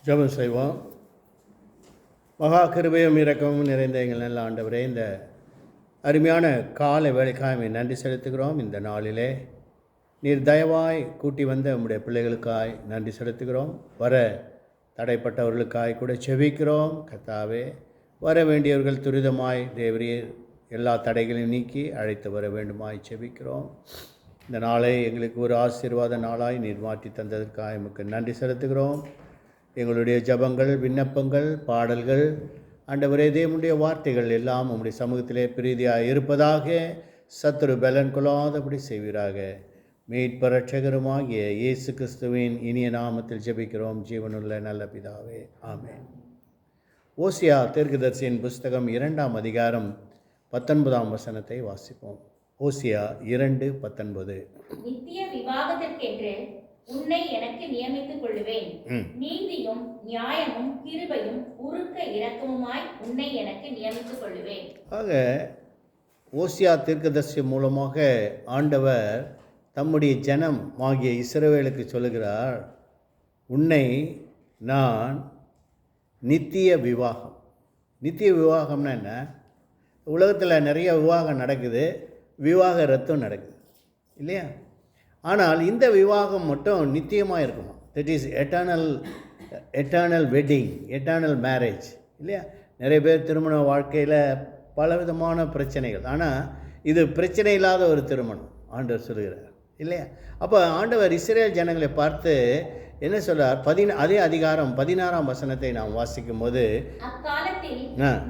ஜெபம் செய்வோம். மகா கிருபையும் இரக்கமும் நிறைந்த எங்கள் நல்ல ஆண்டவரே, இந்த அருமையான காலை வேலைக்காய் நன்றி செலுத்துகிறோம். இந்த நாளிலே நீர் தயவாய் கூட்டி வந்த நம்முடைய பிள்ளைகளுக்காய் நன்றி செலுத்துகிறோம். வர தடைப்பட்டவர்களுக்காய் கூட செபிக்கிறோம். கர்த்தாவே, வர வேண்டியவர்கள் துரிதமாய் தேவரீர் எல்லா தடைகளையும் நீக்கி அழைத்து வர வேண்டுமாய் செபிக்கிறோம். இந்த நாளை எங்களுக்கு ஒரு ஆசீர்வாத நாளாய் நீர் மாற்றி தந்ததற்காக எமக்கு நன்றி செலுத்துகிறோம். எங்களுடைய ஜபங்கள், விண்ணப்பங்கள், பாடல்கள், ஆண்டவரே தேவனுடைய வார்த்தைகள் எல்லாம் உம்முடைய சமூகத்திலே பிரீதியாக இருப்பதாக, சத்துரு பலன் கொள்ளாதபடி செய்வீராக. மீட்பர் இரட்சகருமாகிய இயேசு கிறிஸ்துவின் இனிய நாமத்தில் ஜெபிக்கிறோம் ஜீவனுள்ள நல்ல பிதாவே, ஆமென். ஓசியா தீர்க்கதரிசியின் புஸ்தகம் 2ஆம் அதிகாரம் 19ஆம் வசனத்தை வாசிப்போம். ஓசியா 2:19. நித்திய விவாகத்திற்கென்று உன்னை எனக்கு நியமித்துக் கொள்ளுவேன். நீதியும் நியாயமும் கிருபையும் உருக்க இரக்கமுமாய் உன்னை எனக்கு நியமித்துக் கொள்ளுவேன். ஆக ஓசியா தீர்க்கதரிசி மூலமாக ஆண்டவர் தம்முடைய ஜனம் ஆகிய இஸ்ரவேலுக்கு சொல்லுகிறார், உன்னை நான் நித்திய விவாகம். நித்திய விவாகம்னா என்ன? உலகத்தில் நிறைய விவாகம் நடக்குது, விவாகரத்தும் நடக்குது இல்லையா? ஆனால் இந்த விவாகம் மட்டும் நித்தியமாக இருக்குமா? That is eternal wedding, eternal marriage இல்லையா? நிறைய பேர் திருமண வாழ்க்கையில் பலவிதமான பிரச்சனைகள், ஆனால் இது பிரச்சனை இல்லாத ஒரு திருமணம் ஆண்டவர் சொல்கிறார் இல்லையா? அப்போ ஆண்டவர் இஸ்ரேல் ஜனங்களை பார்த்து என்ன சொல்றார்? அதே அதிகாரம் 16ஆம் வசனத்தை நாம் வாசிக்கும் போது, அக்காலத்தில்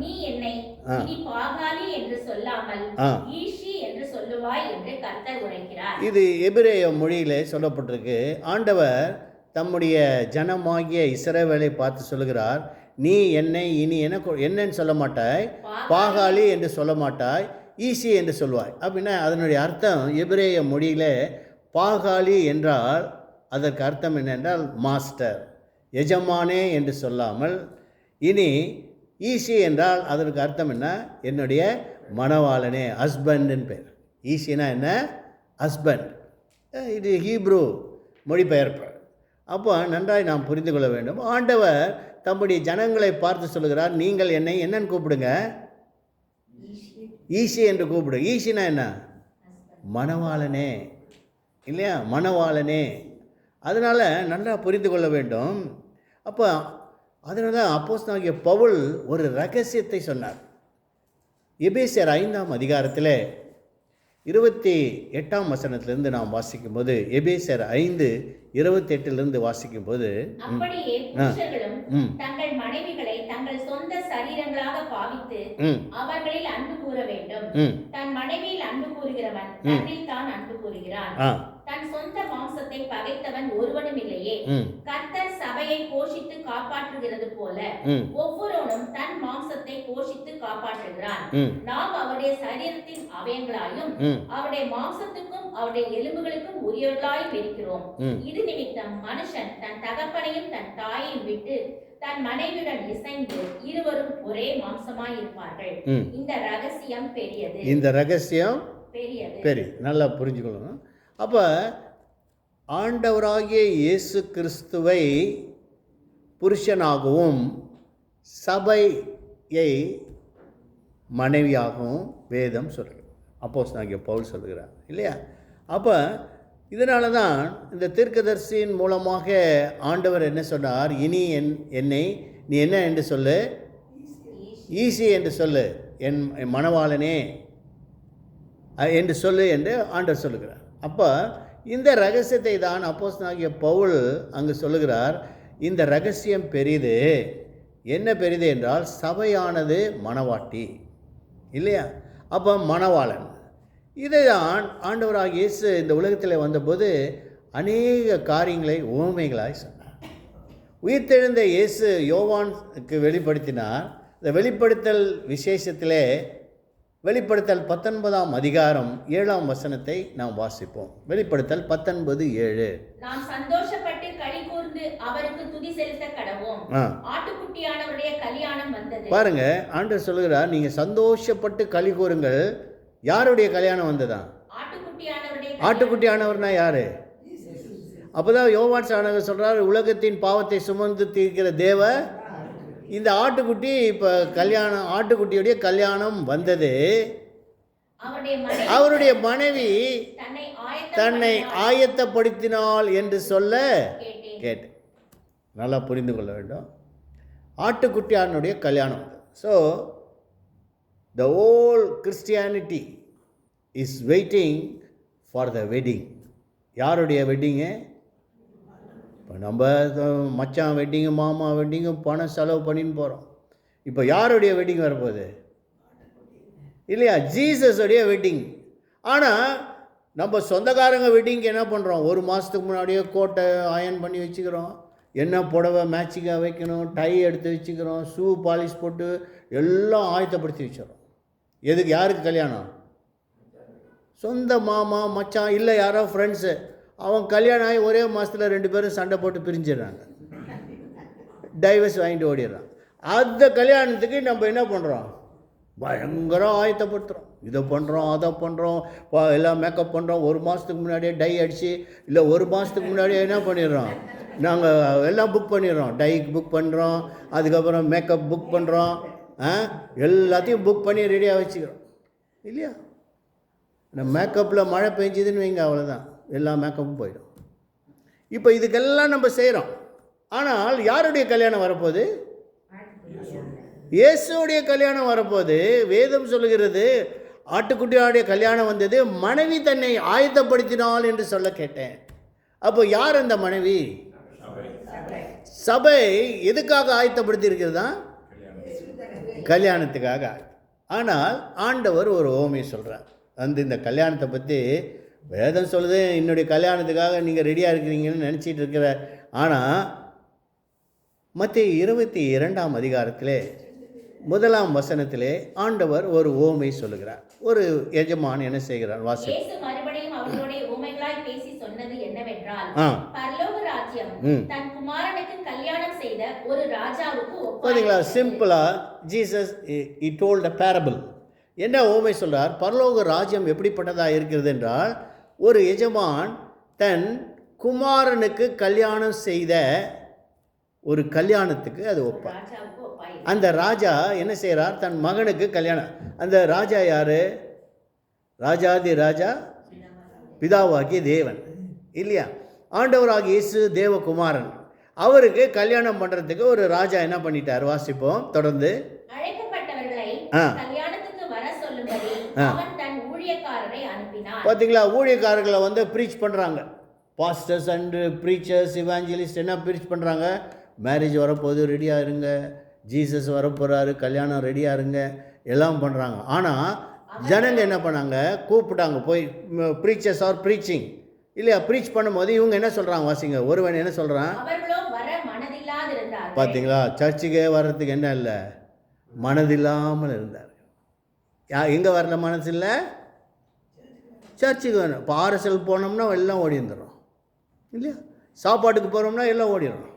நீ என்னை இனி பாகாலி என்று சொல்லாமல் ஈஷி என்று சொல்லுவாய் என்று கர்த்தர் உரைக்கிறார். இது எபிரேய மொழியிலே சொல்லப்பட்டிருக்கு. ஆண்டவர் தம்முடைய ஜனமாகிய இஸ்ரவேலை பார்த்து சொல்லுகிறார், நீ என்னை இனி என்னன்னு சொல்ல மாட்டாய், பாகாலி என்று சொல்ல மாட்டாய், ஈசி என்று சொல்வாய். அப்படின்னா அதனுடைய அர்த்தம் எபிரேய மொழியில் பாகாலி என்றால் அதற்கு அர்த்தம் என்னென்றால் மாஸ்டர், எஜமானே என்று சொல்லாமல், இனி ஈசி என்றால் அதற்கு அர்த்தம் என்ன? என்னுடைய மணவாளனே, ஹஸ்பண்டுன்னு பேர். ஈசினா என்ன? ஹஸ்பண்ட். இது ஹீப்ரு மொழிபெயர்ப்பு. அப்போ நன்றாய் நாம் புரிந்து கொள்ள வேண்டும். ஆண்டவர் தம்முடைய ஜனங்களை பார்த்து சொல்லுகிறார், நீங்கள் என்னை என்னன்னு கூப்பிடுங்க? ஈசி என்று கூப்பிடு. ஈசினா என்ன? மணவாளனே இல்லையா? மணவாளனே. அதனால் நல்லா புரிந்து கொள்ள வேண்டும். அப்போ அதனால தான் அப்போஸ்தலனாகிய பவுல் ஒரு ரகசியத்தை சொன்னார். எபேசியர் 5ஆம் அதிகாரத்தில் 28ஆம் வசனத்திலிருந்து நாம் வாசிக்கும்போது, எபேசியர் 5:28 வாசிக்கும்போது, அப்படியே புருஷர்களும் தங்கள் மனைவிகளை தங்கள் சொந்த சரீரங்களாக பாவித்து அவர்களில் அன்பு கூற வேண்டும். தன் மனைவியில் அன்பு கூறுகிறவன் தன்னில் தான் அன்பு கூறுகிறான். தன் சொந்த மாம்சத்தை பகைத்தவன் ஒருவனும் இல்லையே. கர்த்தர் சபையை போஷித்து காப்பாற்றுகிறது போல ஒவ்வொருவனும் தன் மாம்சத்தை போஷித்து காப்பாற்றுகிறான். நாம் அவருடைய சரீரத்தின் அவயங்களாயும் அவருடைய மாம்சத்துக்கும் அவருடைய எலும்புகளுக்கும் உரியவர்களாயும் இருக்கிறோம். இது நிமித்தம் மனுஷன் தன் தகப்பனையும் தன் தாயையும் விட்டு தன் மனைவியுடன் இசைந்து இருவரும் ஒரே மாம்சமாய் இருப்பார்கள். இந்த ரகசியம் பெரியது. இந்த ரகசியம் பெரியது. நல்லா புரிஞ்சுக்கணும். அப்போ ஆண்டவராகிய இயேசு கிறிஸ்துவை புருஷனாகவும் சபையை மனைவியாகவும் வேதம் சொல்கிறது. அப்போஸ்தலனாகிய பவுல் சொல்லுகிறார் இல்லையா? அப்போ இதனால தான் இந்த தீர்க்கதரிசியின் மூலமாக ஆண்டவர் என்ன சொன்னார்? இனி என்னை நீ என்ன என்று சொல்லு? ஈசி என்று சொல்லு, என் மணவாளனே என்று சொல்லு என்று ஆண்டவர் சொல்லுகிறார். அப்போ இந்த ரகசியத்தை தான் அப்போஸ்தலனாகிய பவுல் அங்கு சொல்லுகிறார். இந்த ரகசியம் பெரிது. என்ன பெரிது என்றால், சபையானது மணவாட்டி இல்லையா? அப்போ மணவாளன். இதை தான் ஆண்டவராகிய இயேசு இந்த உலகத்தில் வந்தபோது அநேக காரியங்களை உவமைகளாய் சொன்னார். உயிர்த்தெழுந்த இயேசு யோவானுக்கு வெளிப்படுத்தினார். இந்த வெளிப்படுத்தல் விசேஷத்திலே வெளிப்படுத்தல் 19ஆம் அதிகாரம் 7ஆம் வசனத்தை நாம் வாசிப்போம். வெளிப்படுத்தல் 19:7. நாம் சந்தோஷப்பட்டு களி கூர்ந்து அவருக்கு துதி செலுத்த கடவோம். ஆட்டுக்குட்டியானவருடைய கல்யாணம் வந்தது. பாருங்க, ஆண்டவர் சொல்லுகிறார், நீங்க சந்தோஷப்பட்டு களி கூறுங்கள். யாருடைய கல்யாணம் வந்ததா? ஆட்டுக்குட்டியானவர்னா யாரு? அப்போ தான் யோவான் ஸ்நானகர் சொல்கிறார், உலகத்தின் பாவத்தை சுமந்து தீர்க்கிற தேவ இந்த ஆட்டுக்குட்டி. இப்போ ஆட்டுக்குட்டியுடைய கல்யாணம் வந்தது. அவருடைய மனைவி தன்னை ஆயத்தப்படுத்தினாள் என்று சொல்ல கேட்டேன். நல்லா புரிந்து கொள்ள வேண்டும். ஆட்டுக்குட்டியானுடைய கல்யாணம். So the whole Christianity is waiting for the wedding. யாருடைய வெட்டிங்கு? இப்போ நம்ம மச்சான் வெட்டிங்கு, மாமா வெட்டிங்கு பணம் செலவு பண்ணின்னு போகிறோம். இப்போ யாருடைய வெட்டிங் வரப்போகுது? இல்லையா? ஜீசஸுடைய வெட்டிங். ஆனால் நம்ம சொந்தக்காரங்க வெட்டிங்க்கு என்ன பண்ணுறோம்? ஒரு மாதத்துக்கு முன்னாடியே கோட்டை அயன் பண்ணி வச்சுக்கிறோம், என்ன புடவை மேட்சிங்காக வைக்கணும், டை எடுத்து வச்சுக்கிறோம், ஷூ பாலிஷ் போட்டு எல்லாம் ஆயத்தப்படுத்தி வச்சிடறோம். எதுக்கு? யாருக்கு கல்யாணம்? சொந்த மாமா மச்சான், இல்லை யாரோ ஃப்ரெண்ட்ஸு. அவன் கல்யாணம் ஆகி ஒரே மாதத்தில் 2 பேரும் சண்டை போட்டு பிரிஞ்சிடுறாங்க, டைவர்ஸ் வாங்கிட்டு ஓடிடுறான். அந்த கல்யாணத்துக்கு நம்ம என்ன பண்ணுறோம்? பயங்கரம் ஆயத்தப்படுத்துகிறோம். இதை பண்ணுறோம், அதை பண்ணுறோம், எல்லாம் மேக்கப் பண்ணுறோம். ஒரு மாதத்துக்கு முன்னாடியே டை அடித்து, இல்லை ஒரு மாதத்துக்கு முன்னாடியே என்ன பண்ணிடுறோம், நாங்கள் எல்லாம் புக் பண்ணிடுறோம். டைக்கு புக் பண்ணுறோம், அதுக்கப்புறம் மேக்கப் புக் பண்ணுறோம், எல்லாத்தையும் புக் பண்ணி ரெடியாக வச்சுக்கிறோம். இல்லையா? இந்த மேக்கப்பில் மழை பெஞ்சுதுன்னு வைங்க, அவ்வளோதான், எல்லா மேக்கப்பும் போயிடும். இப்போ இதுக்கெல்லாம் நம்ம செய்கிறோம். ஆனால் யாருடைய கல்யாணம் வரப்போகுது? இயேசுடைய கல்யாணம் வரப்போகுது. வேதம் சொல்லுகிறது, ஆட்டுக்குட்டியோடைய கல்யாணம் வந்தது, மனைவி தன்னை ஆயத்தப்படுத்தினாள் என்று சொல்ல கேட்டேன். அப்போ யார் அந்த மனைவி? சபை எதுக்காக ஆயத்தப்படுத்தி இருக்கிறதா? கல்யாணத்துக்காக. ஆனால் ஆண்டவர் ஒரு ஓமையை சொல்கிறார். இந்த கல்யாணத்தை பற்றி வேதம் சொல்லுது, என்னுடைய கல்யாணத்துக்காக நீங்கள் ரெடியாக இருக்கிறீங்கன்னு நினச்சிட்டு இருக்கிற. ஆனால் மத்தேயு 22ஆம் அதிகாரத்திலே 1ஆம் வசனத்திலே ஆண்டவர் ஒரு ஓமை சொல்லுகிறார். ஒரு எஜமான் என்ன செய்கிறார்? வாசி. மறுபடியும் அவர்களுடைய ஓமைகளாய் பேசி சொன்னது என்னவென்றால், பரலோக ராஜ்யம் தன் குமாரனுக்கு கல்யாணம் செய்த ஒரு ராஜாவுக்கு பாத்தீங்களா? சிம்பிளா Jesus he told a parable. என்ன ஓமை சொல்றார்? பரலோக ராஜ்யம் எப்படிப்பட்டதாக இருக்கிறது என்றால், ஒரு எஜமான் தன் குமாரனுக்கு கல்யாணம் செய்த ஒரு கல்யாணத்துக்கு அது ஒப்பார். அந்த ராஜா என்ன செய்கிறார்? தன் மகனுக்கு கல்யாணம். அந்த ராஜா யாரு? ராஜாதி ராஜா, பிதாவாகிய தேவன், இல்லையா? ஆண்டவராகிய இயேசு தேவகுமாரன். அவருக்கு கல்யாணம் பண்ணுறதுக்கு ஒரு ராஜா என்ன பண்ணிட்டார்? வாசிப்போம் தொடர்ந்து. பார்த்தீங்களா? ஊழியக்காரர்களை வந்து ப்ரீச் பண்ணுறாங்க. பாஸ்டர்ஸ் அண்டு ப்ரீச்சர்ஸ், இவாஞ்சலிஸ்ட் என்ன ப்ரீச் பண்ணுறாங்க? மேரேஜ் வரப்போகுது, ரெடியாக இருங்க, ஜீசஸ் வரப்போகிறாரு, கல்யாணம் ரெடியாக இருங்க, எல்லாம் பண்ணுறாங்க. ஆனால் ஜனங்க என்ன பண்ணாங்க? கூப்பிட்டாங்க போய், ப்ரீச்சர்ஸ் ஆர் ப்ரீச்சிங், இல்லையா? ப்ரீச் பண்ணும்போது இவங்க என்ன சொல்கிறாங்க? வாசிங்க. ஒருவன் என்ன சொல்கிறான்? பார்த்தீங்களா? சர்ச்சுக்கே வர்றதுக்கு என்ன இல்லை, மனதில்லாமல் இருந்தார். எங்கே வரல மனசு இல்லை? சர்ச்சுக்கு வேணும். இப்போ ஆர்எஸ்எல் போனோம்னா எல்லாம் ஓடி வந்துடும், இல்லையா? சாப்பாட்டுக்கு போகிறோம்னா எல்லாம் ஓடிடும்.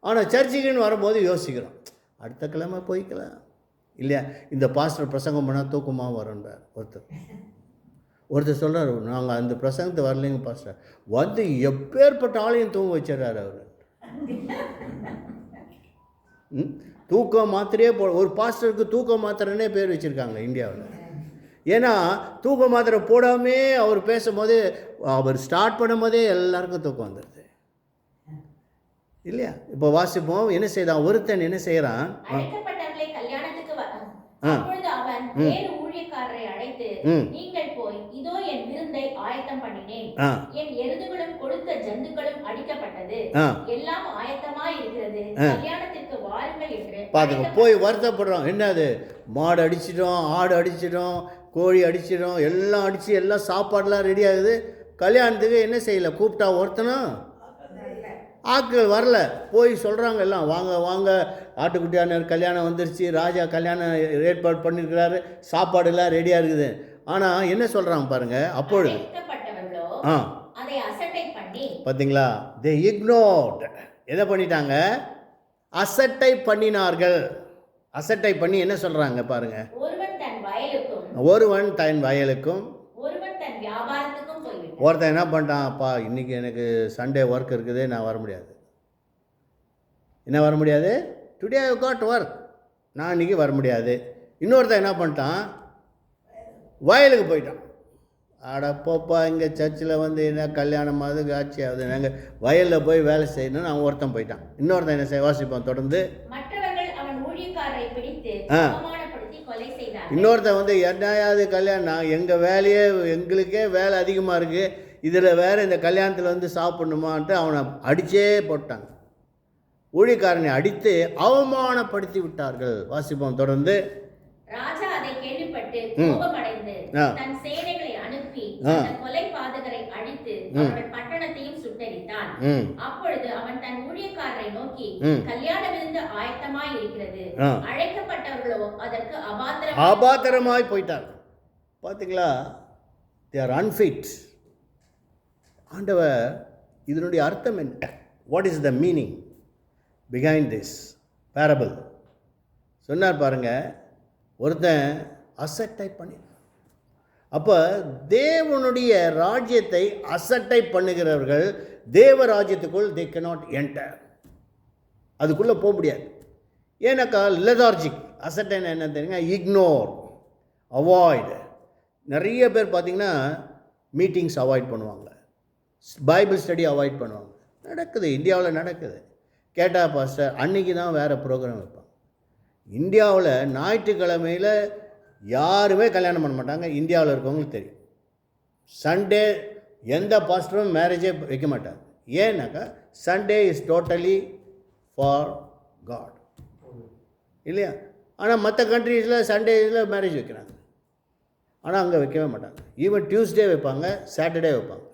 ஆனால் சர்ச்சுக்குன்னு வரும்போது யோசிக்கிறோம், அடுத்த கிழமை போய்க்கலாம், இல்லையா? இந்த பாஸ்டர் பிரசங்கம் பண்ணால் தூக்கமாக வரும்ன்றார் ஒருத்தர் சொல்கிறார், நாங்கள் அந்த பிரசங்கத்தை வரலைங்க பாஸ்டர், வந்து எப்பேற்பட்ட ஆளையும் தூங்க வச்சிடறாரு அவர். தூக்க மாத்திரையே ஒரு பாஸ்டருக்கு தூக்க மாத்திரைன்னே பேர் வச்சுருக்காங்க இந்தியாவில். ஏன்னா தூக்க மாத்திரை போடாமே அவர் பேசும்போது, அவர் ஸ்டார்ட் பண்ணும் போதே எல்லாருக்கும் தூக்கம் வந்துடுது, இல்லையா? இப்போ வாசிப்போம். என்ன செய்தான்? ஒருத்தன் என்ன செய்யறான்? நீங்கள் போய் இதோ என் விருந்தை ஆயத்தம் பண்ணினேன், என் எருதுகளும் கொழுத்த ஜந்துக்களும் அடிக்கப்பட்டது, எல்லாம் ஆயத்தமாய் இருக்கிறது, கல்யாணத்திற்கு வாருங்கள் என்று பாருங்க. போய் வருத்தப்படுறோம். என்னது? மாடு அடிச்சிட்டோம், ஆடு அடிச்சிட்டோம், கோழி அடிச்சிட்டோம், எல்லாம் அடிச்சு எல்லாம் சாப்பாடுலாம் ரெடி ஆகுது. கல்யாணத்துக்கு என்ன செய்யலை? கூப்பிட்டா ஒருத்தனும் ஆட்கள் வரல. போய் சொல்கிறாங்க எல்லாம், வாங்க வாங்க, ஆட்டுக்குட்டியான கல்யாணம் வந்துருச்சு, ராஜா கல்யாணம் ஏற்பாடு பண்ணியிருக்கிறாரு, சாப்பாடுலாம் ரெடியாக இருக்குது. ஆனால் என்ன சொல்கிறாங்க பாருங்கள். அப்பொழுது பார்த்தீங்களா? தே இக்னோர்ட். எதை பண்ணிட்டாங்க? அசட்டை பண்ணினார்கள். அசட்டை பண்ணி என்ன சொல்கிறாங்க பாருங்கள். ஒருவன் தன் வயலுக்கும் ஒருவன் தன் வியாபாரத்துக்கும் போய்விட்டான். செய்தார்கள். ஒருத்தன் என்ன பண்ணிட்டான், அப்பா இன்றைக்கி எனக்கு சண்டே ஒர்க் இருக்குது, நான் வர முடியாது. என்ன வர முடியாது? டுடே ஐ காட் ஒர்க், நான் இன்றைக்கி வர முடியாது. இன்னொருத்தன் என்ன பண்ணிட்டான், வயலுக்கு போயிட்டான். ஆட போப்பா, இங்கே சர்ச்சில் வந்து என்ன கல்யாணம் அது காட்சி ஆகுது, நாங்கள் வயலில் போய் வேலை செய்யணும்னு அவன் ஒருத்தன் போயிட்டான். இன்னொருத்தன் என்ன செய்ய வாசிப்பான் தொடர்ந்து, மற்றவர்கள் அவன் ஊழியக்காரரை பிடித்து அவமானப்படுத்தி கொலை செய்தார்கள். இன்னொருத்தன் வந்து என்னையாவது கல்யாணம், எங்கள் வேலையே எங்களுக்கே வேலை அதிகமாக இருக்குது, இதில் வேறு இந்த கல்யாணத்தில் வந்து சாப்பிட்ணுமான்ட்டு அவனை அடித்தே போட்டாங்க. ஊழியக்காரனை அடித்து அவமானப்படுத்தி விட்டார்கள். வாசிப்போம் தொடர்ந்து. ராஜா அதை கேள்விப்பட்டு கோபமடைந்து தன் சேனைகளை அனுப்பி அந்த கொலை பாதகரை அடித்து அவர்கள் பட்டணத்தையும் சுட்டெரித்தான். அப்பொழுது அவன் தன் ஊழியக்காரரை நோக்கி, கல்யாண விருந்து ஆயத்தமாய் இருக்கிறது, அழைக்கப்பட்டவர்களோ அதற்கு அபாத்திரமாய் போயிட்டார். பார்த்தீங்களா? they are unfit. ஆண்டவர் இதனுடைய அர்த்தம் என்ன? what is the meaning behind this parable? சொன்னார் பாருங்க, ஒருத்தன் அசட்டை பண்ணி, அப்போ தேவனுடைய ராஜ்யத்தை அசட்டை பண்ணுகிறவர்கள் தேவ ராஜ்யத்துக்குள் they cannot enter, அதுக்குள்ளே போக முடியாது. ஏன்னாக்கா லெதார்ஜிக், அசட்டைன்னு என்ன தெரியுங்க, இக்னோர், அவாய்டு. நிறைய பேர் பார்த்திங்கன்னா மீட்டிங்ஸ் அவாய்ட் பண்ணுவாங்க, பைபிள் ஸ்டடி அவாய்ட் பண்ணுவாங்க. நடக்குது, இந்தியாவில் நடக்குது. கேட்டால் பாஸ்டர் அன்றைக்கி தான் வேறு ப்ரோக்ராம் வைப்பாங்க. இந்தியாவில் ஞாயிற்றுக்கிழமையில் யாருமே கல்யாணம் பண்ண மாட்டாங்க. இந்தியாவில் இருக்கவங்களுக்கு தெரியும். சண்டே எந்த பாஸ்டரும் மேரேஜே வைக்க மாட்டாங்க. ஏன்னாக்கா Sunday is totally for God, இல்லையா? ஆனால் மற்ற கண்ட்ரீஸில் சண்டேஸில் மேரேஜ் வைக்கிறாங்க, ஆனால் அங்கே வைக்கவே மாட்டாங்க. ஈவன் டியூஸ்டே வைப்பாங்க, சாட்டர்டே வைப்பாங்க,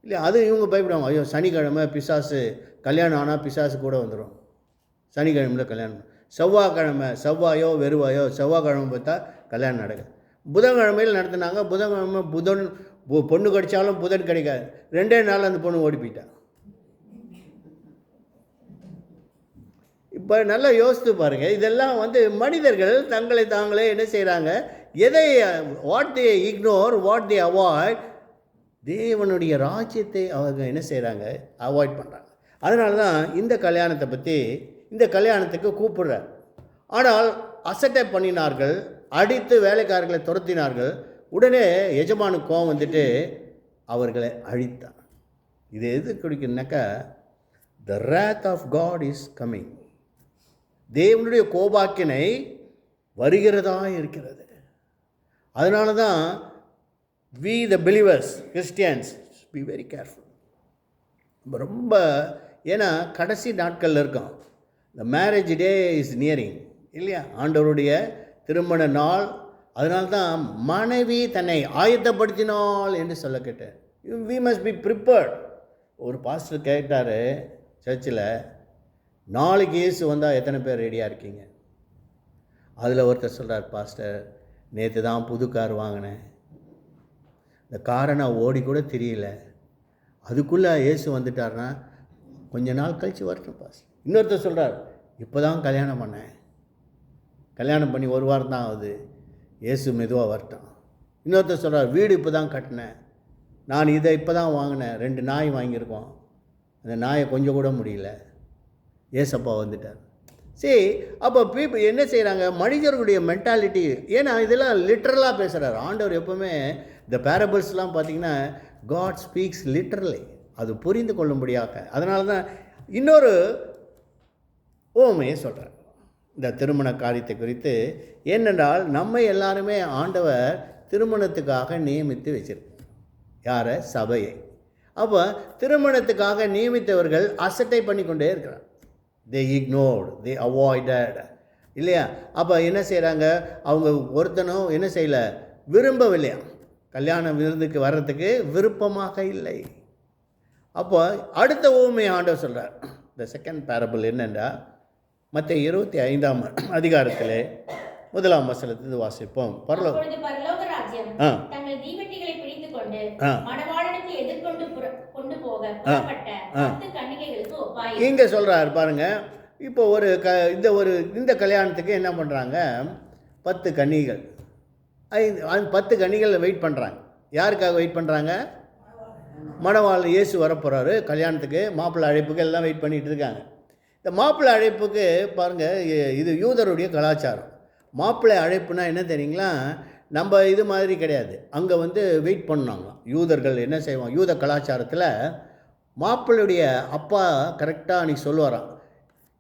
இல்லையா? அது இவங்க பயப்படுவாங்க, ஐயோ சனிக்கிழமை பிசாசு கல்யாணம் ஆனால் பிசாசு கூட வந்துடும், சனிக்கிழமையில் கல்யாணம். செவ்வாய்க்கிழமை, செவ்வாயோ வெறுவாயோ, செவ்வாய்க்கிழமை பார்த்தா கல்யாணம் நடக்குது. புதன்கிழமையில் நடத்தினாங்க, புதன்கிழமை புதன் பொண்ணு கிடைச்சாலும் புதன் கிடைக்காது, 2 நாள் அந்த பொண்ணு ஓடி போயிட்டா. இப்போ நல்லா யோசித்து பாருங்கள். இதெல்லாம் வந்து மனிதர்கள் தங்களை தாங்களே என்ன செய்கிறாங்க, எதை what they ignore, what they avoid, தேவனுடைய ராஜ்யத்தை அவங்க என்ன செய்கிறாங்க, அவாய்ட் பண்ணுறாங்க. அதனால தான் இந்த கல்யாணத்தை பற்றி, இந்த கல்யாணத்துக்கு கூப்பிடுறார். ஆனால் அசட்டை பண்ணினார்கள், அடித்து வேலைக்காரர்களை துரத்தினார்கள். உடனே எஜமானுக்கு கோவம் வந்துட்டு அவர்களை அழித்தார். இது எது குறிக்குன்னாக்கா, the wrath of God is coming, தேவனுடைய கோபாக்கினை வருகிறதா இருக்கிறது. அதனால தான் we the believers, Christians, be very careful. ரொம்ப ஏன்னா கடைசி நாட்களில் இருக்கோம். the marriage day is nearing, இல்லையா? ஆண்டவருடைய திருமண நாள். அதனால தான் மனைவி தன்னை ஆயத்தப்படுத்தினாள் என்று சொல்ல கேட்டேன். we must be prepared. ஒரு பாஸ்டர் கேட்டார் சர்ச்சில், நாளைக்கு இயேசு வந்தால் எத்தனை பேர் ரெடியாக இருக்கீங்க? அதில் ஒருத்தர் சொல்கிறார், பாஸ்டர் நேற்று தான் புது கார் வாங்கினேன், இந்த காரை நான் ஓடி கூட தெரியல, அதுக்குள்ளே இயேசு வந்துட்டார்னா கொஞ்ச நாள் கழித்து வரட்டும் பாஸ்டர். இன்னொருத்தர் சொல்கிறார், இப்போ தான் கல்யாணம் பண்ணேன், கல்யாணம் பண்ணி 1 வாரம் தான் ஆகுது, இயேசு மெதுவாக வரட்டும். இன்னொருத்தர் சொல்கிறார், வீடு இப்போ தான் கட்டினேன், நான் இதை இப்போ தான் வாங்கினேன், 2 நாய் வாங்கியிருக்கோம், அந்த நாயை கொஞ்சம் கூட முடியல, ஏசப்பா வந்துட்டார். சரி, அப்போ பீப்புள் என்ன செய்கிறாங்க, மனிதர்களுடைய மென்டாலிட்டி. ஏன்னா இதெல்லாம் லிட்ரலாக பேசுகிறார் ஆண்டவர். எப்போவுமே இந்த பேரபிள்ஸ்லாம் பார்த்திங்கன்னா காட் ஸ்பீக்ஸ் லிட்ரலி, அது புரிந்து கொள்ளும்படியாக. அதனால தான் இன்னொரு ஓமையை சொல்கிறார் இந்த திருமண காரியத்தை குறித்து. ஏனென்றால் நம்ம எல்லாருமே ஆண்டவர் திருமணத்துக்காக நியமித்து வச்சிருக்கோம். யாரை? சபையை. அப்போ திருமணத்துக்காக நியமித்தவர்கள் அசட்டை பண்ணி கொண்டே இருக்கிறார். they ignored, they avoided, இல்லையா? அப்போ என்ன செய்கிறாங்க, அவங்க ஒருத்தனும் என்ன செய்யலை, விரும்பவில்லையா, கல்யாண விருந்துக்கு வர்றதுக்கு விருப்பமாக இல்லை. அப்போ அடுத்த ஊமை ஆண்டவர் சொல்கிறார். இந்த செகண்ட் பேரபிள் என்னென்னா, மத்தேயு 25ஆம் அதிகாரத்திலே 1ஆம் வசனத்திலிருந்து வாசிப்போம். பரலோக ராஜ்யம் தங்கள் தீவெட்டிகளை பிடித்துக் கொண்டு மணவாளனுக்கு எதிர்கொண்டு கொண்டு போக புறப்பட்ட 10 கன்னிகைகளுக்கு ஒப்பாய். இங்கே சொல்கிறார் பாருங்க. இப்போ இந்த கல்யாணத்துக்கு என்ன பண்ணுறாங்க, 10 கன்னிகள் 10 கன்னிகள் வெயிட் பண்ணுறாங்க. யாருக்காக வெயிட் பண்ணுறாங்க? மணவாளன் இயேசு வரப்போகிறாரு கல்யாணத்துக்கு, மாப்பிள்ளை அழைப்புக்கு எல்லாம் வெயிட் பண்ணிகிட்டு இருக்காங்க. இந்த மாப்பிள்ளை அழைப்புக்கு பாருங்கள், இது யூதருடைய கலாச்சாரம். மாப்பிள்ளை அழைப்புனா என்ன தெரியுங்களா, நம்ம இது மாதிரி கிடையாது. அங்கே வெயிட் பண்ணாங்களாம். யூதர்கள் என்ன செய்வாங்க, யூத கலாச்சாரத்தில் மாப்பிள்ளையுடைய அப்பா கரெக்டாக அன்றைக்கி சொல்லுவாராம்,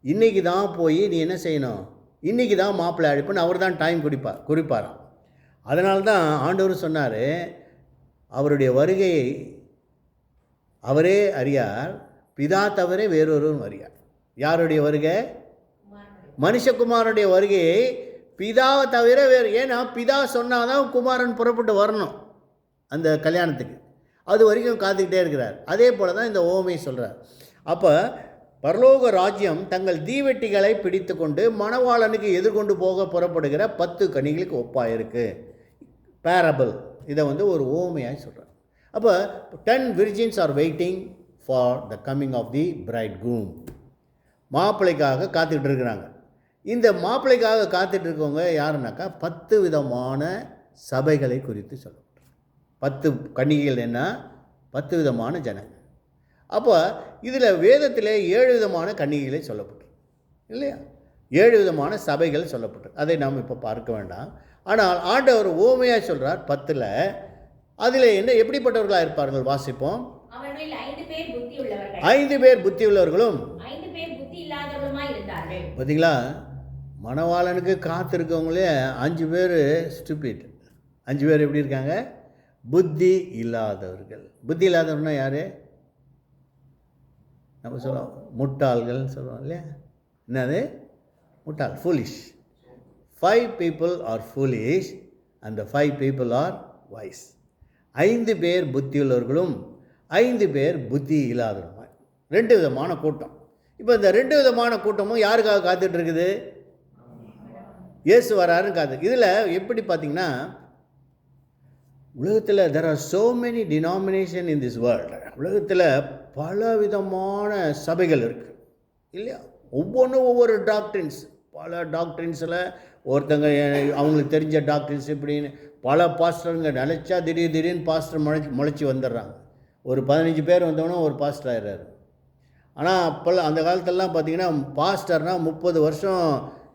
இன்றைக்கி தான் போய் நீ என்ன செய்யணும், இன்றைக்கி தான் மாப்பிள்ளை அழைப்புன்னு அவர் தான் டைம் குறிப்பாராம். அதனால தான் ஆண்டவர் சொன்னார், அவருடைய வருகையை அவரே அறியார், பிதா தவிர வேறொருவரும் அறியார். யாருடைய வருகை? மனுஷகுமாரனுடைய வருகையை பிதாவை தவிர வேறு. ஏன்னா பிதா சொன்னால் தான் குமாரன் புறப்பட்டு வரணும் அந்த கல்யாணத்துக்கு. அது வரைக்கும் காத்துக்கிட்டே இருக்கிறார். அதே போல் தான் இந்த ஓமை சொல்கிறார். அப்போ பரலோக ராஜ்யம் தங்கள் தீவெட்டிகளை பிடித்து கொண்டு மணவாளனுக்கு எதிர்கொண்டு போக புறப்படுகிற 10 கனிகளுக்கு ஒப்பாக இருக்குது. பேரபிள். இதை ஒரு ஓமையாக சொல்கிறார். அப்போ 10 virgins are waiting for the coming of the bridegroom. மாப்பிள்ளைக்காக காத்துக்கிட்டு இருக்கிறாங்க. இந்த மாப்பிள்ளைக்காக காத்துட்டு இருக்கவங்க யாருன்னாக்கா 10 விதமான சபைகளை குறித்து சொல்லப்பட்டு, 10 கன்னிகைகள் என்ன, 10 விதமான ஜனங்கள். அப்போ இதில் வேதத்தில் 7 விதமான கன்னிகைகளை சொல்லப்பட்டு இல்லையா, 7 விதமான சபைகள் சொல்லப்பட்டு, அதை நாம் இப்போ பார்க்க வேண்டாம். ஆனால் ஆண்டவர் ஓமையாக சொல்கிறார் 10ல். அதில் என்ன எப்படிப்பட்டவர்களாக இருப்பார்கள் வாசிப்போம். 5 பேர் புத்தி உள்ளவர்களும் பார்த்தீங்களா, மணவாளனுக்கு காத்திருக்கவங்களே 5 பேர் ஸ்டூபிட். 5 பேர் எப்படி இருக்காங்க, புத்தி இல்லாதவர்கள். புத்தி இல்லாதவர்னா யார், நம்ம சொல்லுவோம் முட்டாள்கள் சொல்லுவோம் இல்லையா, என்னது முட்டாள், foolish. 5 people are foolish and the 5 people are wise. 5 பேர் புத்தியுள்ளவர்களும் 5 பேர் புத்தி இல்லாதவர்கள். 2 விதமான கூட்டம். இப்போ இந்த 2 விதமான கூட்டமும் யாருக்காக காத்துட்டு இருக்குது, இயேசு வராருன்னு காத்து. இதில் எப்படி பார்த்தீங்கன்னா, உலகத்தில் there are so many denomination in this world. உலகத்தில் பல விதமான சபைகள் இருக்குது இல்லையா, ஒவ்வொன்றும் ஒவ்வொரு டாக்ட்ரின்ஸ். பல டாக்ட்ரின்ஸில் ஒருத்தங்க அவங்களுக்கு தெரிஞ்ச டாக்ட்ரின்ஸ் இப்படின்னு பல பாஸ்டருங்க நினச்சா திடீர்னு பாஸ்டர் முளைச்சி வந்துடுறாங்க. ஒரு 15 பேர் வந்தவொன்னே ஒரு பாஸ்டர் ஆயிடுறாரு. ஆனால் அப்போல்லாம் அந்த காலத்திலலாம் பார்த்திங்கன்னா பாஸ்டர்னால் 30 வருஷம்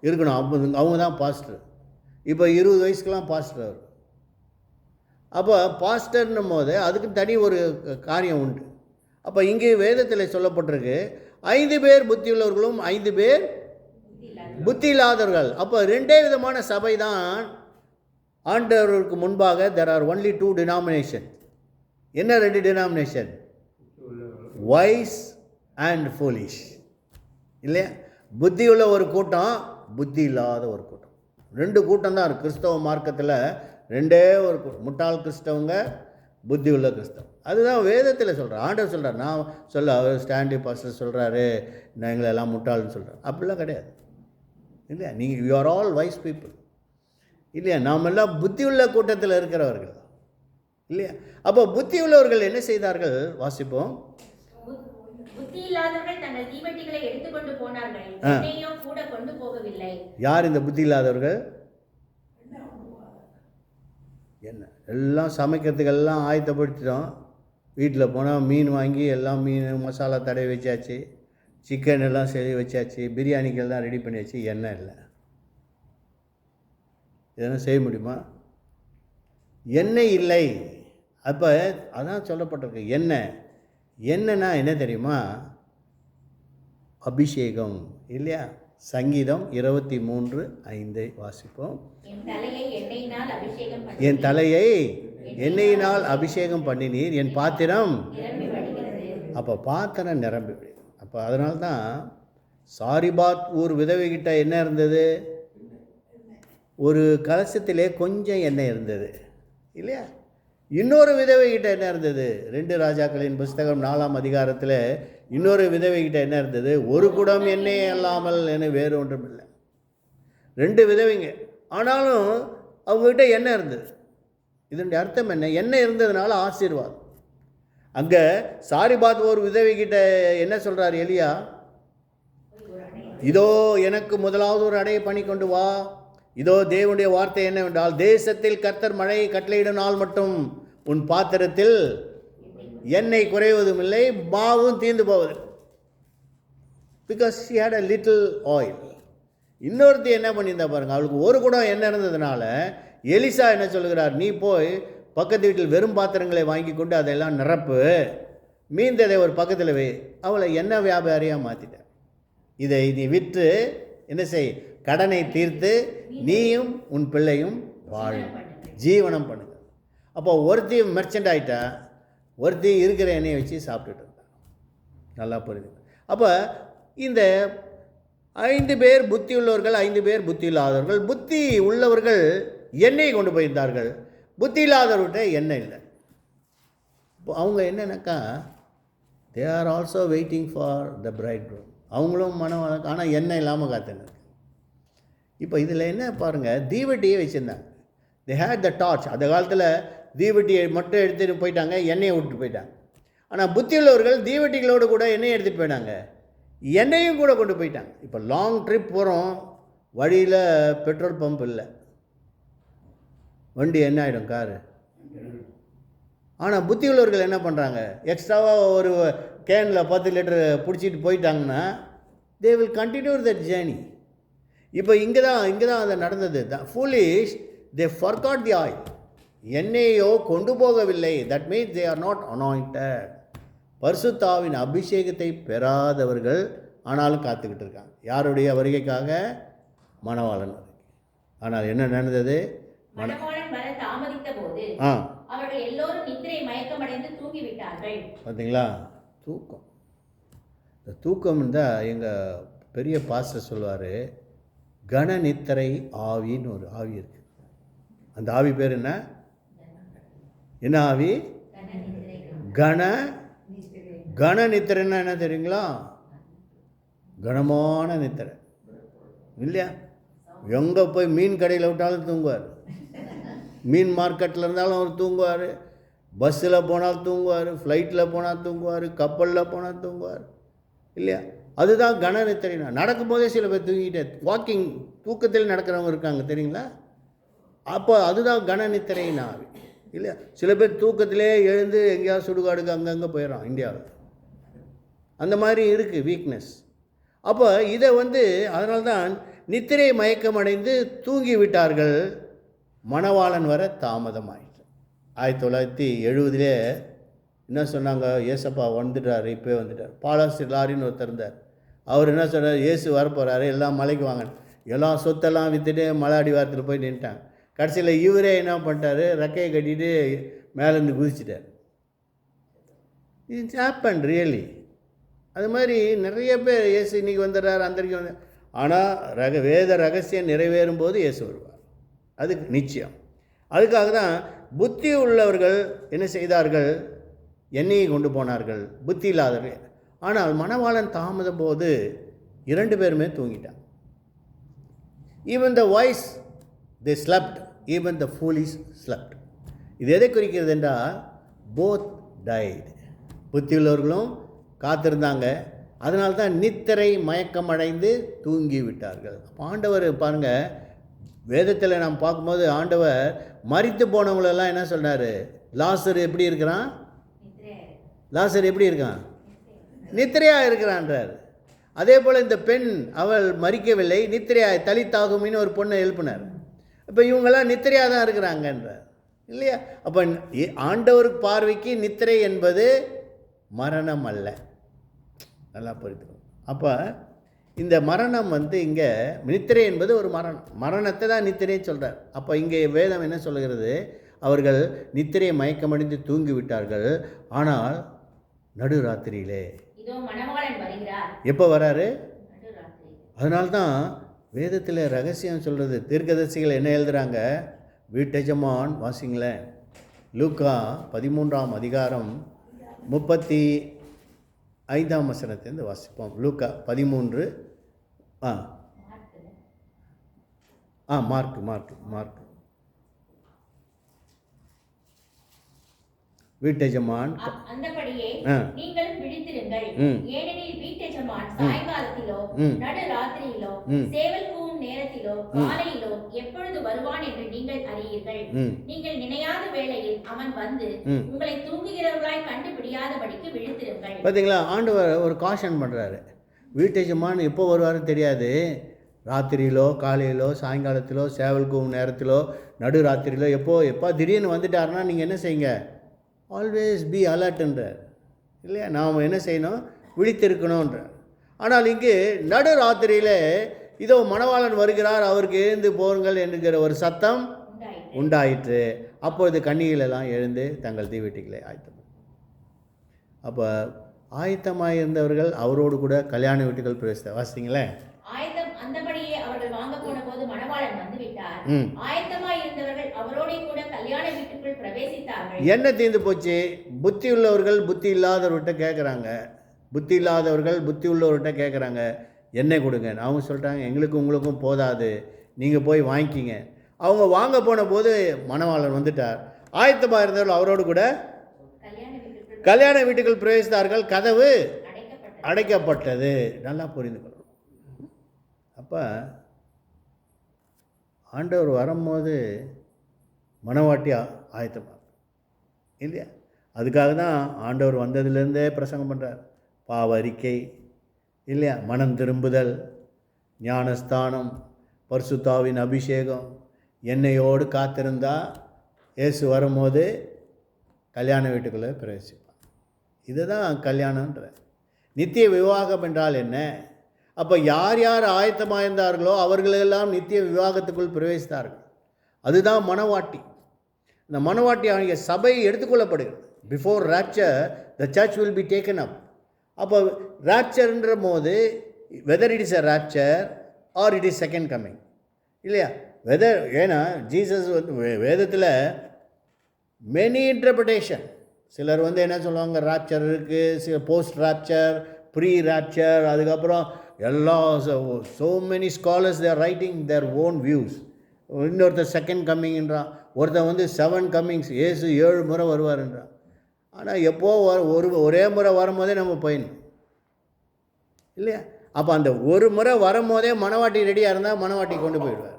இருக்கணும், அவங்க தான் பாஸ்டர். இப்போ 20 வயசுக்கெலாம் பாஸ்டர் அவர். அப்போ பாஸ்டர்னும் போது அதுக்கு தனி ஒரு காரியம் உண்டு. அப்போ இங்கே வேதத்தில் சொல்லப்பட்டிருக்கு 5 பேர் புத்தி உள்ளவர்களும் 5 பேர் புத்தி இல்லாதவர்கள். அப்போ 2 விதமான சபை தான் ஆண்டவருக்கு முன்பாக. there are only 2 denomination. என்ன 2 denomination? wise and foolish இல்லையா. புத்தி உள்ள ஒரு கூட்டம், புத்தி இல்லாத ஒரு கூட்டம். 2 கூட்டம் தான் இருக்குது கிறிஸ்தவ மார்க்கத்தில். 2 ஒரு கூட்டம், முட்டாள் கிறிஸ்தவங்க, புத்தி உள்ள கிறிஸ்தவம். அதுதான் வேதத்தில் சொல்கிறேன். ஆண்டவர் சொல்கிறார், நான் அவர் ஸ்டாண்டி பாஸ்டர் சொல்கிறாரு நான் எங்களெல்லாம் முட்டாள்னு சொல்கிறேன். அப்படிலாம் கிடையாது இல்லையா. நீங்கள் you are all wise people இல்லையா. நாம் எல்லாம் புத்தி உள்ள கூட்டத்தில் இருக்கிறவர்கள் இல்லையா. அப்போ புத்தி உள்ளவர்கள் என்ன செய்தார்கள் வாசிப்போம். புத்தி இல்லாதவர்கள் தங்கள் தீவெட்டிகளை எடுத்துக்கொண்டு போனார்கள், என்னையோ கூட கொண்டு போகவில்லை. யார் இந்த புத்தி இல்லாதவர்கள்? என்ன எல்லாம் சமைக்கிறதுக்கு எல்லாம் ஆயத்தப்படுத்திட்டோம். வீட்டில் போனால் மீன் வாங்கி எல்லாம் மீன் மசாலா தடவி வச்சாச்சு, சிக்கன் எல்லாம் செய்து வச்சாச்சு, பிரியாணிக்கு எல்லாம் ரெடி பண்ணியாச்சு, எண்ணெய் இல்லை. இதெல்லாம் செய்ய முடியுமா? எண்ணெய் இல்லை. அப்போ அதான் சொல்லப்பட்டிருக்கு எண்ணெய். என்னன்னா என்ன தெரியுமா, அபிஷேகம் இல்லையா. சங்கீதம் 23:5 வாசிப்போம். என் தலையை எண்ணெயினால் அபிஷேகம் பண்ணினீர், என் பாத்திரம். அப்போ பாத்திரம் நிரம்பி. அப்போ அதனால தான் சாரிபாத் ஊர் விதவைகிட்ட என்ன இருந்தது, ஒரு கலசத்திலே கொஞ்சம் எண்ணெய் இருந்தது இல்லையா. இன்னொரு விதவைகிட்ட என்ன இருந்தது, 2 ராஜாக்களின் புஸ்தகம் 4ஆம் அதிகாரத்தில் இன்னொரு விதவைகிட்ட என்ன இருந்தது, ஒரு குடம் எண்ணெய் அல்லாமல் என வேறு ஒன்றும் இல்லை. 2 விதவைங்க, ஆனாலும் அவங்ககிட்ட எண்ணெய் இருந்தது. இதனுடைய அர்த்தம் என்ன, எண்ணெய் இருந்ததுனால ஆசீர்வாதம். அங்கே சாரிபாத் ஒரு விதவைகிட்ட என்ன சொல்கிறார் எலியா, இதோ எனக்கு முதலாவது ஒரு அடையை பண்ணி கொண்டு வா. இதோ தேவனுடைய வார்த்தை என்னவென்றால், தேசத்தில் கர்த்தர் மழையை கட்டளையிடும் நாள் மட்டும் உன் பாத்திரத்தில் எண்ணெய் குறைவதும் இல்லை, மாவும் தீர்ந்து போவதில்லை. Because she had a little oil. இன்னொருத்தி என்ன பண்ணியிருந்தா பாருங்கள், அவளுக்கு ஒரு குடம் எண்ணெய் இருந்ததுனால எலிசா என்ன சொல்கிறார், நீ போய் பக்கத்து வீட்டில் வெறும் பாத்திரங்களை வாங்கி கொண்டு அதெல்லாம் நிரப்பு, மீந்ததை ஒரு பக்கத்தில் வை. அவளை எண்ணெய் வியாபாரியாக மாற்றிட்டார். இதை நீ விற்று என்ன செய், கடனை தீர்த்து நீயும் உன் பிள்ளையும் வாழும், ஜீவனம் பண்ணுங்க. அப்போ ஒருத்தி மெர்ச்சன்ட் ஆகிட்டா, ஒருத்தி இருக்கிற எண்ணெயை வச்சு சாப்பிட்டுட்டு இருந்தா. நல்லா புரியுது. அப்போ இந்த 5 பேர் புத்தி உள்ளவர்கள், 5 பேர் புத்தி இல்லாதவர்கள். புத்தி உள்ளவர்கள் எண்ணெய் கொண்டு போயிருந்தார்கள், புத்தி இல்லாதவர்கிட்ட எண்ணெய் இல்லை. இப்போ அவங்க என்னன்னாக்கா, they are also waiting for the bright groom. அவங்களும் மனம், ஆனால் எண்ணெய் இல்லாமல் காத்துன்னு. இப்போ இதில் என்ன பாருங்கள், தீவெட்டியே வச்சுருந்தாங்க. They had the torch. அந்த காலத்தில் தீவெட்டியை மட்டும் எடுத்துகிட்டு போயிட்டாங்க, எண்ணெயை விட்டுட்டு போயிட்டாங்க. ஆனால் புத்தி உள்ளவர்கள் தீவெட்டிகளோடு கூட எண்ணெயை எடுத்துகிட்டு போயிட்டாங்க, எண்ணெயும் கூட கொண்டு போயிட்டாங்க. இப்போ லாங் ட்ரிப் போகிறோம், வழியில் பெட்ரோல் பம்ப் இல்லை, வண்டி என்ன ஆகிடும், காரு. ஆனால் புத்தி உள்ளவர்கள் என்ன பண்ணுறாங்க, எக்ஸ்ட்ராவாக ஒரு கேனில் 10 லிட்டர் பிடிச்சிட்டு போயிட்டாங்கன்னா they will continue that journey. இப்போ இங்கே தான் அது நடந்தது. The foolish they forgot the oil. எண்ணெயோ கொண்டு போகவில்லை. That means they are not anointed. பரிசுத்தாவின் அபிஷேகத்தை பெறாதவர்கள் ஆனாலும் காத்துக்கிட்டு இருக்காங்க. யாருடைய வருகைக்காக? மணவாளன் வருகை. ஆனால் என்ன நடந்தது? மணவாளன் வர தாமதித்த போது அவர்கள் எல்லோரும் நித்திரை மயக்கமடைந்து தூங்கி விட்டார்கள். பார்த்தீங்களா? தூக்கம். இந்த தூக்கம் இருந்தால் எங்கள் பெரிய பாஸ்டர் சொல்வார், கன நித்திரை ஆவின்னு ஒரு ஆவி இருக்குது. அந்த ஆவி பேர் என்ன? என்ன ஆவி? கன நித்திரைன்னா என்ன தெரியுங்களா? கனமான நித்திரை இல்லையா? எங்கே போய் மீன் கடையில் விட்டாலும் தூங்குவார், மீன் மார்க்கெட்டில் இருந்தாலும் அவர் தூங்குவார், பஸ்ஸில் போனால் தூங்குவார், ஃப்ளைட்டில் போனால் தூங்குவார், கப்பலில் போனால் தூங்குவார் இல்லையா? அதுதான் கன நித்திரைனா. நடக்கும்போதே சில பேர் தூங்கிட்டே, வாக்கிங் தூக்கத்தில் நடக்கிறவங்க இருக்காங்க தெரியுங்களா? அப்போ அதுதான் கன நித்திரைனா இல்லையா? சில பேர் தூக்கத்திலே எழுந்து எங்கேயாவது சுடுகாடுக்கு அங்கங்கே போயிடறான் இந்தியாவில். அந்த மாதிரி இருக்குது வீக்னஸ். அப்போ இதை அதனால்தான் நித்திரை மயக்கமடைந்து தூங்கி விட்டார்கள், மணவாளன் வர தாமதமாயிட்டு. 1970 என்ன சொன்னாங்க, ஏசப்பா வந்துட்டார், இப்போ வந்துட்டார். பாலாஸ்ட் லாரின்னு ஒருத்தர் இருந்தார். அவர் என்ன சொன்னார், இயேசு வரப்போகிறாரு, எல்லாம் மலைக்கு வாங்க, எல்லாம் சொத்தெல்லாம் விற்றுட்டு மலை அடிவாரத்தில் போய் நின்ட்டாங்க. கடைசியில் இவரே என்ன பண்ணிட்டாரு, ரெக்கையை கட்டிட்டு மேலேருந்து குதிச்சிட்டார். It's happen really. அது மாதிரி நிறைய பேர் இயேசு இன்றைக்கி வந்துடுறாரு, அந்தரிக்கு வந்து, ஆனால் வேத ரகசியம் நிறைவேறும் போது இயேசு வருவார், அது நிச்சயம். அதுக்காக தான் புத்தி உள்ளவர்கள் என்ன செய்தார்கள், எண்ணெயை கொண்டு போனார்கள், புத்தி இல்லாதவர்கள். ஆனால் மணவாளன் தாமதம் போது 2 பேருமே தூங்கிட்டாங்க. Even the voice they slept, even the foolish slept. இது எதை குறிக்கிறது என்றால், போத் டைட். புத்தி உள்ளவர்களும் காத்திருந்தாங்க, அதனால தான் நித்திரை மயக்கமடைந்து தூங்கி விட்டார்கள். ஆண்டவர் பாருங்கள், வேதத்தில் நாம் பார்க்கும்போது ஆண்டவர் மரித்து போனவங்களெல்லாம் என்ன சொன்னார், லாசர் எப்படி இருக்கிறான், லாசர் எப்படி இருக்கான், நித்திரையாக இருக்கிறான்றார். அதே போல் இந்த பெண் அவள் மரிக்கவில்லை, நித்திரையாக தலித்தாகுமின்னு ஒரு பொண்ணை எழுப்பினார். இப்போ இவங்கெல்லாம் நித்திரையாக தான் இருக்கிறாங்கன்றார் இல்லையா? அப்போ ஆண்டவருக்கு பார்வைக்கு நித்திரை என்பது மரணம் அல்ல. நல்லா புரிஞ்சுக்கணும். அப்போ இந்த மரணம் இங்கே நித்திரை என்பது ஒரு மரணத்தை தான் நித்திரை சொல்கிறார். அப்போ இங்கே வேதம் என்ன சொல்கிறது, அவர்கள் நித்திரை மயக்கமடைந்து தூங்கி விட்டார்கள். ஆனால் நடுராத்திரியிலே எப்போ வராரு? அதனால்தான் வேதத்தில் ரகசியம் சொல்கிறது. தீர்க்கதரிசிகள் என்ன எழுதுகிறாங்க, வீட்டெஜமான் வாசிங்களேன், லூக்கா 13ஆம் அதிகாரம் 35ஆம் வசனத்திலிருந்து வாசிப்போம். லூக்கா 13 மார்க் வீட்டெஜமான், அந்தபடியே நீங்களும் விழித்திருங்கள், ஏனெனில் வீட்டெஜமான் சாயங்காலத்திலோ நடுராத்திரியிலோ சேவல் கூவும் நேரத்திலோ நேரத்திலோ காலையிலோ எப்பொழுது வருவான் என்று நீங்கள் அறியீர்கள். நீங்கள் நினையாத வேளையில் அவன் வந்து உங்களை தூங்குகிறவர்களாய் கண்டுபிடியாதபடிக்கு விழித்திருங்கள். பார்த்தீங்களா, ஆண்டவர் ஒரு காஷன் பண்ணுறாரு. வீட்டு எஜமான் எப்போ வருவாருன்னு தெரியாது. ராத்திரியிலோ காலையிலோ சாயங்காலத்திலோ சேவலுக்கு நேரத்திலோ நடு ராத்திரியிலோ எப்போ திடீர்னு வந்துட்டாருன்னா நீங்கள் என்ன செய்யுங்க, ஆல்வேஸ் பி அலர்ட்ன்றார் இல்லையா. நாம் என்ன செய்யணும், விழித்திருக்கணுன்றார். ஆனால் இங்கு நடு ராத்திரியில் இதோ மணவாளன் வருகிறார், அவருக்கு எழுந்து போருங்கள் என்கிற ஒரு சத்தம் உண்டாயிற்று. அப்பொழுது கன்னிகளெல்லாம் எழுந்து தங்கள் தீவெட்டிகளை ஆயத்தம். அப்போ ஆயத்தமாக இருந்தவர்கள் அவரோடு கூட கல்யாண வீட்டுகள் பிரவேசித்த வாசிங்களேன். ஆயத்தம் அந்தபடியே அவர்கள் வாங்க போன போது மணவாளன் வந்து விட்டார். ஆயத்தமாய் இருந்தவர்கள் அவரோட கூட கல்யாண வீட்டுக்குள் பிரவேசித்தார்கள். என்ன தீர்ந்து போச்சு? புத்தி உள்ளவர்கள் புத்தி இல்லாதவர்கிட்ட கேட்குறாங்க, புத்தி இல்லாதவர்கள் புத்தி உள்ளவர்கிட்ட கேட்குறாங்க, எண்ணெய் கொடுங்க. அவங்க சொல்லிட்டாங்க, எங்களுக்கு உங்களுக்கும் போதாது, நீங்கள் போய் வாங்கிக்கிங்க. அவங்க வாங்க போன போது மணவாளன் வந்துட்டார். ஆயத்தமாக இருந்தவர்கள் அவரோடு கூட கல்யாண வீட்டுக்குள் பிரவேசித்தார்கள். கதவு அடைக்கப்பட்டது. நல்லா புரிந்து கொள்ளணும். அப்போ ஆண்டவர் வரும்போது மணவாட்டி ஆயத்தமாக இல்லையா. அதுக்காக தான் ஆண்டவர் வந்ததுலேருந்தே பிரசங்கம் பண்ணுறார். பாவ அறிக்கை இல்லையா, மனம் திரும்புதல், ஞானஸ்தானம், பரிசுத்தாவின் அபிஷேகம், எண்ணெயோடு காத்திருந்தா இயேசு வரும்போது கல்யாண வீட்டுக்குள்ளே பிரவேசிப்பான். இதுதான் கல்யாணன்ற. நித்திய விவாகம் என்றால் என்ன? அப்போ யார் யார் ஆயத்தமாக இருந்தார்களோ அவர்களெல்லாம் நித்திய விவாகத்துக்குள் பிரவேசித்தார்கள். அதுதான் மணவாட்டி. இந்த மணவாட்டி ஆகிய சபை எடுத்துக்கொள்ளப்படுகிறது. Before rapture the church will be taken up. அப்போ ராப்சர்ன்ற போது whether it is a rapture R it is second coming இல்லையா. வெதர் ஏன்னா ஜீசஸ் வந்து வேதத்தில் மெனி இன்டர்பிரிட்டேஷன். சிலர் வந்து என்ன சொல்லுவாங்க, ராப்சர் இருக்குது, போஸ்ட் ராப்சர், ப்ரீ ராப்சர், அதுக்கப்புறம் எல்லா so many scholars they are writing their own views. இன்னொருத்தர் செகண்ட் கம்மிங்ன்றான், ஒருத்தன் வந்து 7 கம்மிங்ஸ், ஏசு 7 முறை வருவார்ன்றான். ஆனால் எப்போ ஒரே முறை வரும்போதே நம்ம போயிடணும் இல்லையா. அப்போ அந்த ஒரு முறை வரும்போதே மணவாட்டி ரெடியாக இருந்தால் மணவாட்டி கொண்டு போயிடுவார்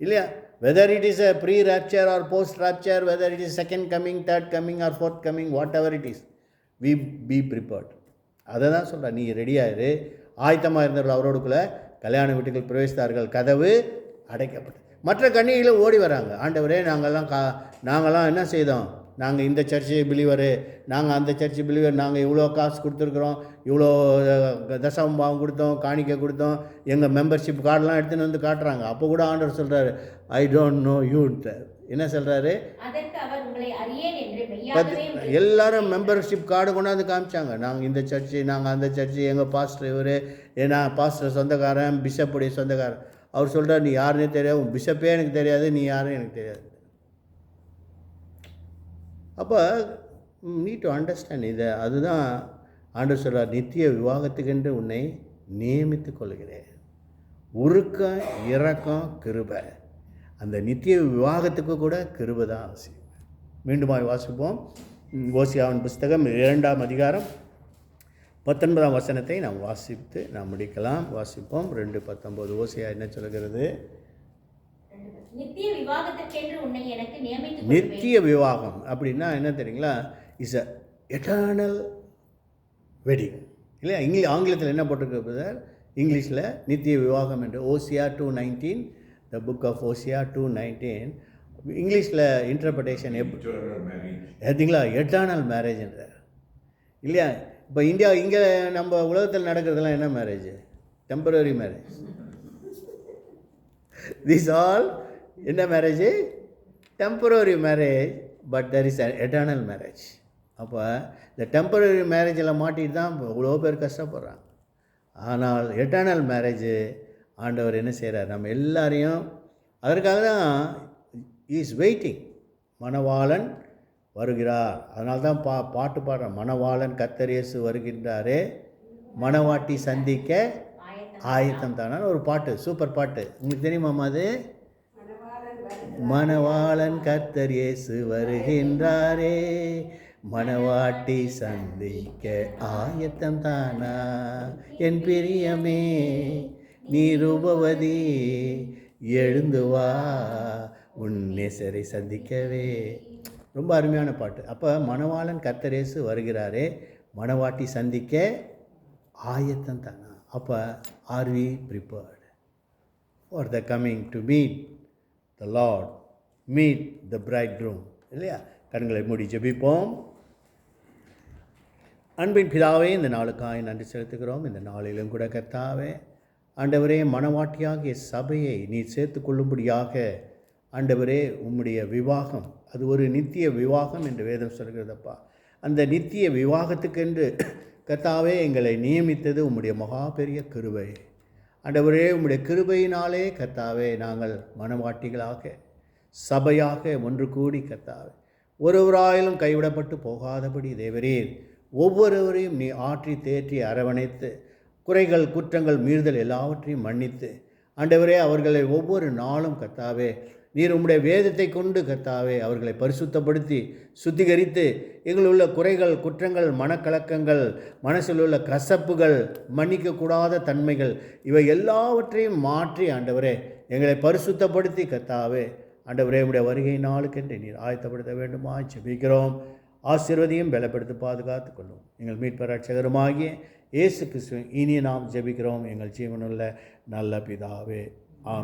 இல்லையா. whether it is a pre-rapture or post-rapture, whether it is second coming, third coming or fourth coming, whatever it is, we be prepared. அதை தான் சொல்கிறேன், நீ ரெடியாயிரு. ஆயத்தமாக இருந்தவர்கள் அவரோடுக்குள்ளே கல்யாண வீட்டுக்குள் பிரவேசித்தார்கள். கதவு அடைக்கப்பட்டது. மற்ற கன்னிகளும் ஓடி வராங்க. ஆண்டவரே, நாங்கள்லாம் என்ன செய்தோம், நாங்கள் இந்த சர்ச்சு பிலீவரு, நாங்கள் அந்த சர்ச்சு பிலீவர், நாங்கள் இவ்வளோ காசு கொடுத்துருக்குறோம், இவ்வளோ தசமபாவம் கொடுத்தோம், காணிக்கை கொடுத்தோம், எங்கள் மெம்பர்ஷிப் கார்டெலாம் எடுத்துன்னு வந்து காட்டுறாங்க. அப்போ கூட ஆண்டவர் சொல்கிறாரு, ஐ டோன்ட் நோ யூ. என்ன சொல்கிறாரு, எல்லாரும் மெம்பர்ஷிப் கார்டு கொண்டாந்து காமிச்சாங்க. நாங்கள் இந்த சர்ச்சு, நாங்கள் அந்த சர்ச்சு, எங்கள் பாஸ்டர் இவர், ஏன்னா பாஸ்டர் சொந்தக்காரன், பிஷப்புடைய சொந்தக்காரன். அவர் சொல்கிறார், நீ யாருன்னே தெரியாது, உன் பிஷப்பே எனக்கு தெரியாது, நீ யாரும் எனக்கு தெரியாது. அப்போ நீட் டு அண்டர்ஸ்டாண்ட் இதை. அதுதான் ஆண்டவர் சொல்கிறார், நித்திய விவாகத்துக்கென்று உன்னை நியமித்து கொள்கிறேன். உருக்கம், இரக்கம், கிருபை. அந்த நித்திய விவாகத்துக்கு கூட கிருபை தான் அவசியம். மீண்டுமாய் வாசிப்போம். ஓசியாவின் புஸ்தகம் 2ஆம் அதிகாரம் 19ஆம் வசனத்தை நாம் வாசித்து நாம் முடிக்கலாம். வாசிப்போம். 2:19. ஓசியா என்ன சொல்கிறது? நித்திய விவாகம் அப்படின்னா என்ன தெரியுங்களா? இஸ் அ எட்டர்னல் வெட்டிங் இல்லையா. ஆங்கிலத்தில் என்ன போட்டிருக்கு சார்? இங்கிலீஷில் நித்திய விவாகம் என்று ஓசியா 2:19, த புக் ஆஃப் ஓசியா 2:19. இங்கிலீஷில் இன்டர்பிரேஷன் பார்த்தீங்களா, எட்டர்னல் மேரேஜ்ன்ற இல்லையா. இப்போ இங்கே நம்ம உலகத்தில் நடக்கிறதுலாம் என்ன marriage? Temporary marriage. This all என்ன marriage? Temporary marriage, but there is eternal marriage. அப்போ இந்த டெம்பரரி மேரேஜில் மாட்டிட்டு தான் இவ்வளோ பேர் கஷ்டப்படுறாங்க. ஆனால் எட்டர்னல் மேரேஜ் ஆண்டவர் என்ன செய்கிறார், நம்ம எல்லாரையும் அதற்காக தான் இஸ் வெயிட்டிங். மணவாளன் வருகிறார். அதனால தான் பாட்டு பாடுறோம், மணவாளன் கர்த்தர் இயேசு வருகின்றாரே, மணவாட்டி சந்திக்க ஆயத்தம் தானான்னு ஒரு பாட்டு, சூப்பர் பாட்டு. உங்களுக்கு தெரியுமாம்மா அது? மணவாளன் கர்த்தர் இயேசு வருகின்றாரே, மணவாட்டி சந்திக்க ஆயத்தம் தானா, என் பிரியமே நீ ரூபவதி எழுந்து வா உன் நேசரை சந்திக்கவே. ரொம்ப அருமையான பாட்டு. அப்போ மணவாளன் கர்த்தர் இயேசு வருகிறாரே, மணவாட்டி சந்திக்க ஆயத்தம் தானா? அப்போ are we prepared for the coming to meet the Lord, meet the bridegroom? இல்லையா? கண்களை மூடி ஜெபிப்போம். அன்பின் பிதாவே, இந்த நாளுக்காய் நன்றி செலுத்துகிறோம். இந்த நாளிலும் கூட கர்த்தாவே, ஆண்டவரே, மணவாட்டியாகிய சபையை நீர் சேர்த்து கொள்ளும்படியாக ஆண்டவரே, உம்முடைய விவாகம் அது ஒரு நித்திய விவாகம் என்று வேதம் சொல்கிறதப்பா. அந்த நித்திய விவாகத்துக்கென்று கர்த்தாவே எங்களை நியமித்தது உம்முடைய மகா பெரிய கிருபை. ஆண்டவரே, உம்முடைய கிருபையினாலே கர்த்தாவே நாங்கள் மணவாட்டிகளாக சபையாக ஒன்று கூடி கர்த்தாவே ஒருவராயிலும் கைவிடப்பட்டு போகாதபடி தேவரீர் ஒவ்வொருவரையும் நீ ஆற்றி தேற்றி அரவணைத்து குறைகள் குற்றங்கள் மீறுதல் எல்லாவற்றையும் மன்னித்து ஆண்டவரே அவர்களை ஒவ்வொரு நாளும் கர்த்தாவே நீர் உம்முடைய வேதத்தை கொண்டு கர்த்தாவே அவர்களை பரிசுத்தப்படுத்தி சுத்திகரித்து எங்களுள்ள குறைகள் குற்றங்கள் மனக்கலக்கங்கள் மனசில் உள்ள கசப்புகள் மன்னிக்கக்கூடாத தன்மைகள் இவை எல்லாவற்றையும் மாற்றி ஆண்டவரே எங்களை பரிசுத்தப்படுத்தி கர்த்தாவே ஆண்டவரே உம்முடைய வருகை நாளுக்கென்று நீர் ஆயத்தப்படுத்த வேண்டுமா ஜெபிக்கிறோம். ஆசீர்வதியும் பலப்படுத்தி பாதுகாத்து கொள்ளும். எங்கள் மீட்பர் ரட்சகருமாகிய இயேசு கிறிஸ்துவின் இனிய நாம் ஜெபிக்கிறோம் எங்கள் ஜீவனுள்ள நல்ல பிதாவே. ஆமென்.